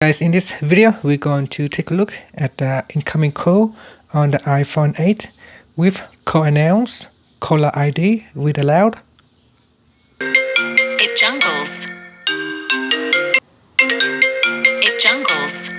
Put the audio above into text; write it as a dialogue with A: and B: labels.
A: Guys, in this video we're going to take a look at the incoming call on the iPhone 8 with call announce, caller ID with Aloud.
B: It jungles. It jungles.